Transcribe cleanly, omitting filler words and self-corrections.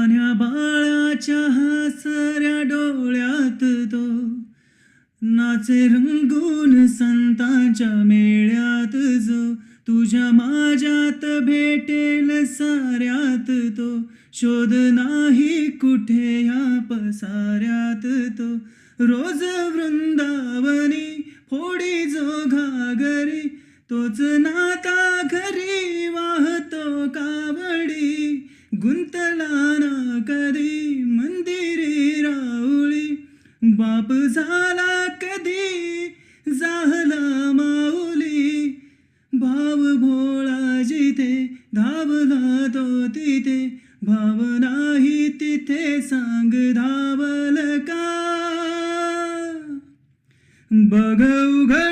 लहान्या बाळाच्या हसऱ्या डोळ्यात तो नाचे रंगून संतांच्या मेळ्यात जो तुझ्या माझ्यात भेटेल साऱ्यात तो शोध नाही कुठे या पसाऱ्यात तो रोज वृंदावनी फोडी जो घागरी तोच नाता घरी वाहतो कावडी गुंतला ना कधी मंदिरी राऊळी बाप झाला कधी जाहला माऊली भाव भोळा जिथे धावला तो तिथे भाव नाही तिथे सांग धावल का बघ उघड